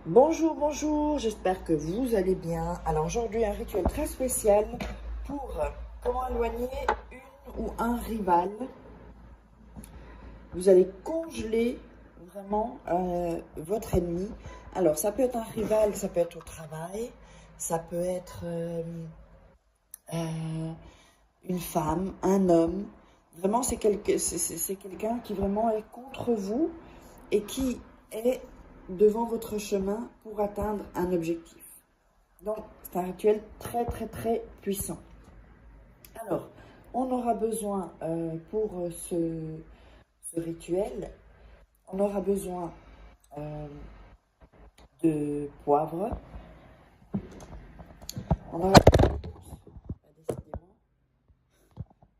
Bonjour, bonjour, j'espère que vous allez bien. Alors aujourd'hui, un rituel très spécial pour comment éloigner une ou un rival. Vous allez congeler vraiment votre ennemi. Alors ça peut être un rival, ça peut être au travail, ça peut être une femme, un homme. Vraiment, c'est quelqu'un qui vraiment est contre vous et qui est devant votre chemin pour atteindre un objectif. Donc, c'est un rituel très, très, très puissant. Alors, on aura besoin pour ce rituel, on aura besoin euh, de poivre, on aura,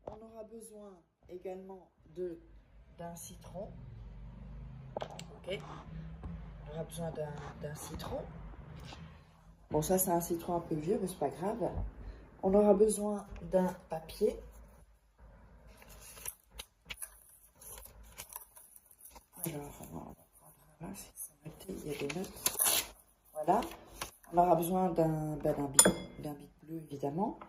on aura besoin également d'un citron, ok? On aura besoin d'un citron. Bon, ça, c'est un citron un peu vieux, mais c'est pas grave. On aura besoin d'un papier. Alors, on va prendre là, si c'est noté, il y a des notes. Voilà. On aura besoin d'un bic bleu, évidemment.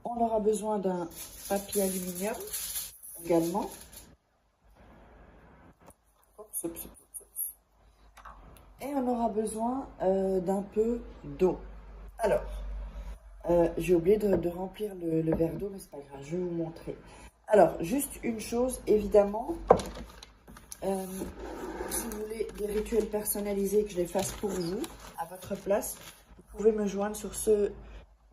On aura besoin d'un papier aluminium, également. Et on aura besoin d'un peu d'eau. Alors, j'ai oublié de remplir le verre d'eau, mais c'est pas grave, je vais vous montrer. Alors, juste une chose, évidemment, si vous voulez des rituels personnalisés que je les fasse pour vous, à votre place, vous pouvez me joindre sur ce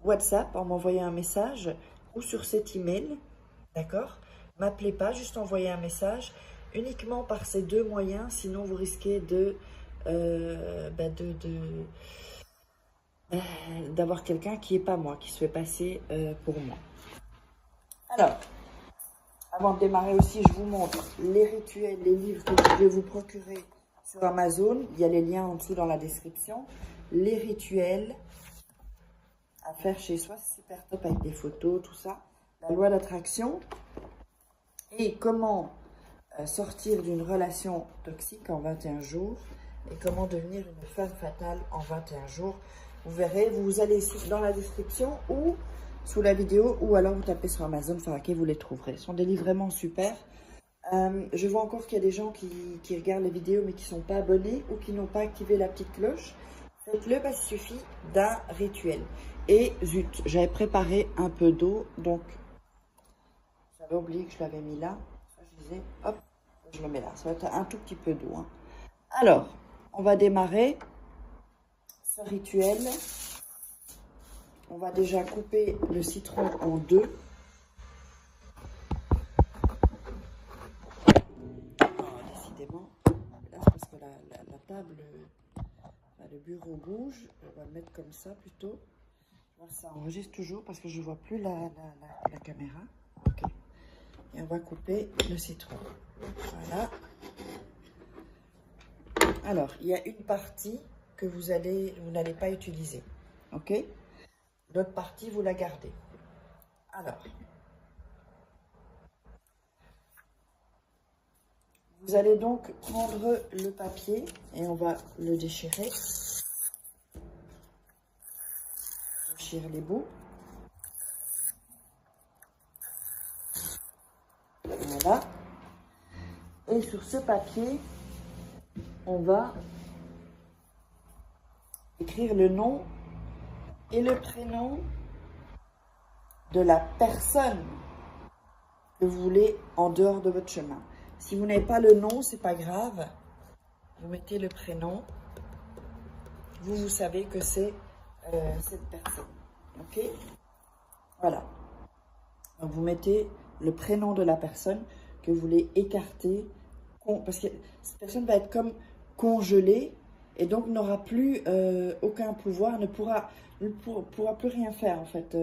WhatsApp en m'envoyant un message ou sur cet email, d'accord? M'appelez pas, juste envoyez un message uniquement par ces deux moyens, sinon vous risquez d'avoir quelqu'un qui n'est pas moi, qui se fait passer pour moi. Alors, avant de démarrer aussi, je vous montre les rituels, les livres que vous pouvez vous procurer sur Amazon. Il y a les liens en dessous dans la description. Les rituels à faire chez soi, c'est super top avec des photos, tout ça. La loi d'attraction et comment sortir d'une relation toxique en 21 jours et comment devenir une femme fatale en 21 jours. Vous verrez, vous allez dans la description ou sous la vidéo ou alors vous tapez sur Amazon, Faraké, vous les trouverez. Ce sont des livres vraiment super. Je vois encore qu'il y a des gens qui regardent les vidéos mais qui ne sont pas abonnés ou qui n'ont pas activé la petite cloche. Faites-le parce qu'il suffit d'un rituel. Et zut, j'avais préparé un peu d'eau, donc j'avais oublié que je l'avais mis là. Je disais, hop, je le mets là. Ça va être un tout petit peu d'eau. Hein. Alors, on va démarrer ce rituel. On va déjà couper le citron en deux. Décidément, là, c'est parce que la table, le bureau bouge. On va le mettre comme ça plutôt. Là, ça enregistre toujours parce que je ne vois plus la caméra. Ok. Et on va couper le citron. Voilà. Alors, il y a une partie que vous n'allez pas utiliser. Ok? L'autre partie, vous la gardez. Alors, vous allez donc prendre le papier et on va le déchirer. Déchirer les bouts. Voilà. Et sur ce papier, on va écrire le nom et le prénom de la personne que vous voulez en dehors de votre chemin. Si vous n'avez pas le nom, c'est pas grave. Vous mettez le prénom. Vous savez que c'est cette personne. Ok? Voilà. Donc vous mettez le prénom de la personne que vous voulez écarter, parce que cette personne va être comme congelée et donc n'aura plus aucun pouvoir, ne pourra plus rien faire en fait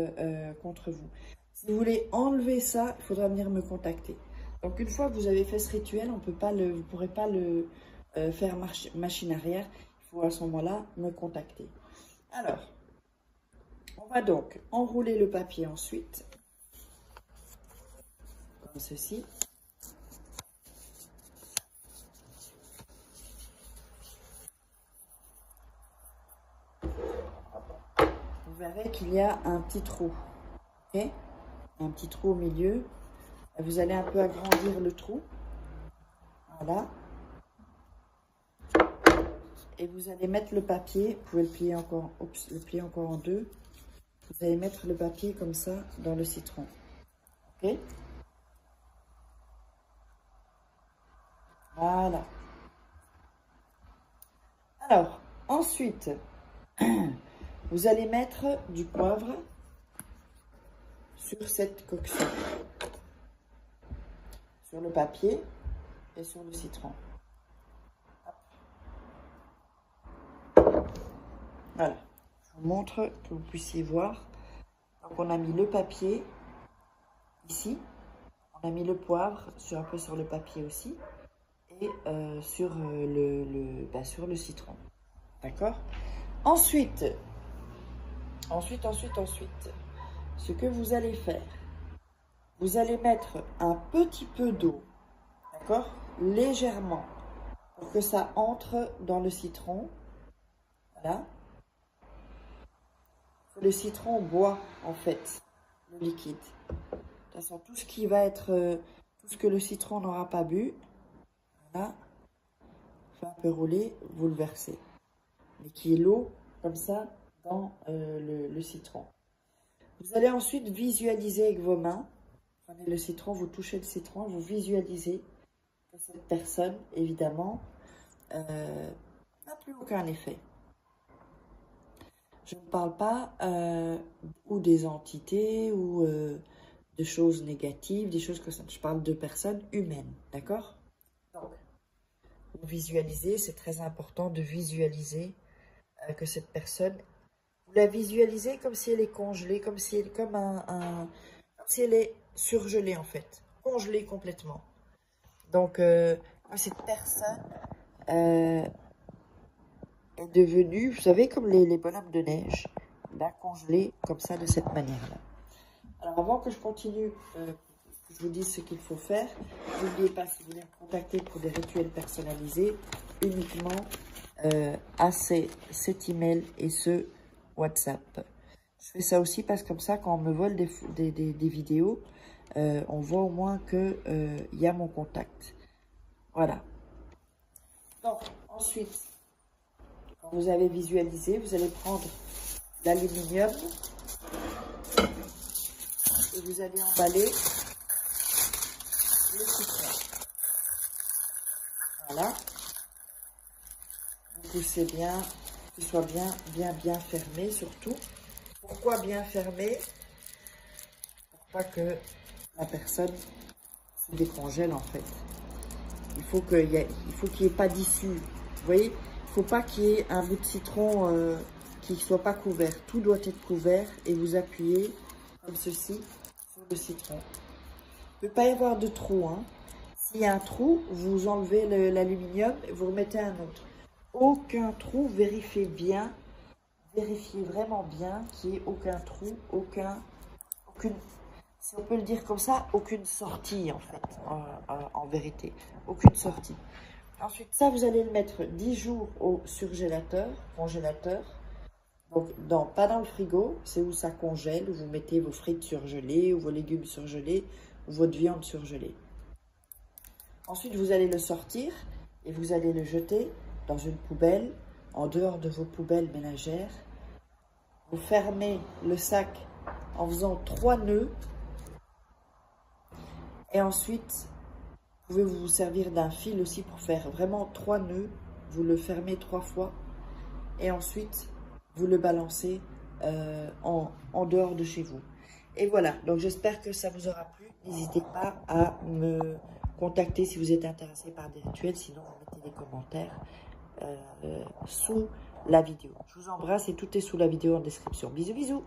contre vous. Si vous voulez enlever ça, il faudra venir me contacter. Donc une fois que vous avez fait ce rituel, vous ne pourrez pas le faire machine arrière. Il faut à ce moment-là me contacter. Alors, on va donc enrouler le papier ensuite. Comme ceci. verrez qu'il y a un petit trou. Ok, un petit trou au milieu. Vous allez un peu agrandir le trou. Voilà. Et vous allez mettre le papier. Vous pouvez le plier encore, le plier encore en deux. Vous allez mettre le papier comme ça dans le citron. Ok. Voilà. Alors, ensuite, vous allez mettre du poivre sur cette coction, sur le papier et sur le citron. Voilà, je vous montre que vous puissiez voir. Donc on a mis le papier ici, on a mis le poivre un peu sur le papier aussi et sur le citron. D'accord? Ensuite, ce que vous allez faire, vous allez mettre un petit peu d'eau, d'accord? Légèrement, pour que ça entre dans le citron. Voilà. Le citron boit en fait le liquide. De toute façon, tout ce qui va être, tout ce que le citron n'aura pas bu, voilà, fait un peu rouler, vous le versez. Mais qui est l'eau, comme ça, dans le citron. Vous allez ensuite visualiser avec vos mains. Prenez le citron, vous touchez le citron, vous visualisez que cette personne, évidemment, n'a plus aucun effet. Je ne parle pas ou des entités ou de choses négatives, des choses comme ça. Je parle de personnes humaines, d'accord? Donc, vous visualisez, c'est très important de visualiser que cette personne, vous la visualisez comme si elle est congelée, comme si elle est surgelée en fait, congelée complètement. Donc, cette personne est devenue, vous savez, comme les bonhommes de neige, là, congelée comme ça, de cette manière-là. Alors, avant que je continue, que je vous dise ce qu'il faut faire, n'oubliez pas, si vous voulez me contacter pour des rituels personnalisés, uniquement à cet email et ce WhatsApp. Je fais ça aussi parce que comme ça, quand on me vole des vidéos, on voit au moins qu'il y a mon contact. Voilà. Donc, ensuite, quand vous avez visualisé, vous allez prendre l'aluminium et vous allez emballer le citron. Voilà. Vous poussez bien, qu'il soit bien fermé surtout. Pourquoi bien fermé? Pour pas que la personne se décongèle en fait. Il faut qu'il n'y ait pas d'issue. Vous voyez, il ne faut pas qu'il y ait un bout de citron qui ne soit pas couvert. Tout doit être couvert et vous appuyez comme ceci sur le citron. Il ne peut pas y avoir de trou. Hein. S'il y a un trou, vous enlevez l'aluminium et vous remettez un autre. Aucun trou, vérifiez vraiment bien qu'il n'y ait aucun trou, aucune, si on peut le dire comme ça, aucune sortie en fait, en vérité, aucune sortie. Ensuite, ça, vous allez le mettre 10 jours au congélateur, donc pas dans le frigo, c'est où ça congèle, où vous mettez vos frites surgelées, ou vos légumes surgelés, ou votre viande surgelée. Ensuite, vous allez le sortir et vous allez le jeter dans une poubelle, en dehors de vos poubelles ménagères. Vous fermez le sac en faisant 3 nœuds. Et ensuite, vous pouvez vous servir d'un fil aussi pour faire vraiment 3 nœuds. Vous le fermez 3 fois. Et ensuite, vous le balancez en dehors de chez vous. Et voilà, donc j'espère que ça vous aura plu. N'hésitez pas à me contacter si vous êtes intéressé par des rituels. Sinon, vous mettez des commentaires sous la vidéo. Je vous embrasse et tout est sous la vidéo en description. Bisous, bisous.